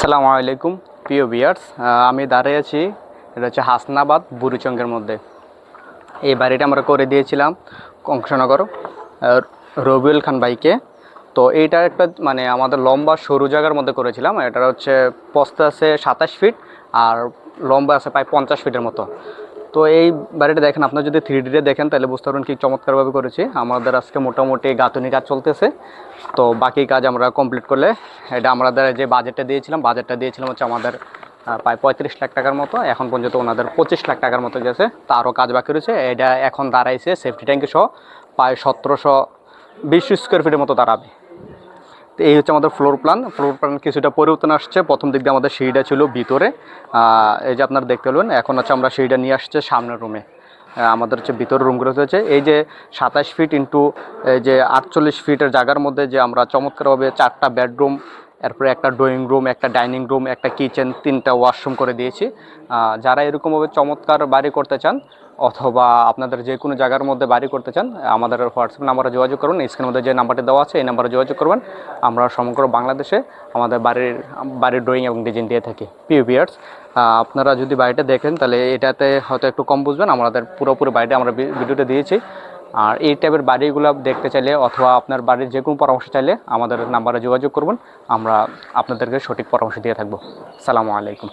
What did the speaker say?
আসসালামু আলাইকুম প্রিয় ভিউয়ার্স, আমি দাঁড়িয়ে আছি। এটা হচ্ছে হাসনাবাদ বুড়িচঙ্গের মধ্যে। এই বাড়িটা আমরা করে দিয়েছিলাম কংসনগর রবিউল খান ভাইকে। তো এইটা একটা মানে আমাদের লম্বা সরু জায়গার মধ্যে করেছিলাম। এটা হচ্ছে প্রস্থ আছে 27 ফিট আর লম্বা আছে প্রায় 50 ফিটের মতো। তো এই বাড়িটা দেখেন, আপনারা যদি 3D দেখেন তাহলে বুঝতে পারবেন কি চমৎকারভাবে করেছি। আমাদের আজকে মোটামুটি গাঁথুনি কাজ চলতেছে। তো বাকি কাজ আমরা কমপ্লিট করলে এটা আমাদের যে বাজেটটা দিয়েছিলাম হচ্ছে আমাদের প্রায় 35 লাখ টাকার মতো। এখন পর্যন্ত ওনাদের 25 লাখ টাকার মতো গেছে, তারও কাজ বাকি রয়েছে। এটা এখন দাঁড়াইছে সেফটি ট্যাঙ্কি সহ প্রায় 1720 স্কোয়ার ফিটের মতো দাঁড়াবে। তো এই হচ্ছে আমাদের ফ্লোর প্ল্যান কিছুটা পরিবর্তন আসছে। প্রথম দিক দিয়ে আমাদের সিঁড়িটা ছিল ভিতরে, এই যে আপনারা দেখতে পেলেন। এখন হচ্ছে আমরা সিঁড়িটা নিয়ে আসছে সামনের রুমে। আমাদের হচ্ছে ভিতরের রুমগুলো হচ্ছে এই যে 27 ফিট ইন্টু এই যে 48 ফিটের জায়গার মধ্যে যে আমরা চমৎকারভাবে 4টা বেডরুম, এরপরে একটা ড্রয়িং রুম, একটা ডাইনিং রুম, একটা কিচেন, 3টা ওয়াশরুম করে দিয়েছি। যারা এরকমভাবে চমৎকার বাড়ি করতে চান অথবা আপনাদের যে কোনো জায়গার মধ্যে বাড়ি করতে চান, আমাদের হোয়াটসঅ্যাপ নাম্বারে যোগাযোগ করুন। স্ক্রিনের মধ্যে যে নাম্বারটি দেওয়া আছে এই নাম্বারে যোগাযোগ করবেন। আমরা সমগ্র বাংলাদেশে আমাদের বাড়ির ড্রয়িং এবং ডিজাইন দিয়ে থাকি। প্রিয় ভিউয়ার্স, আপনারা যদি বাড়িটা দেখেন তাহলে এটাতে হয়তো একটু কম বুঝবেন। আমাদের পুরোপুরি বাড়িটা আমরা ভিডিওতে দিয়েছি। আর এই টাইপের বাড়িগুলো দেখতে চাইলে অথবা আপনার বাড়ির যে কোনো পরামর্শ চাইলে আমাদের নাম্বারে যোগাযোগ করবেন। আমরা আপনাদেরকে সঠিক পরামর্শ দিয়ে থাকবো। আসসালামু আলাইকুম।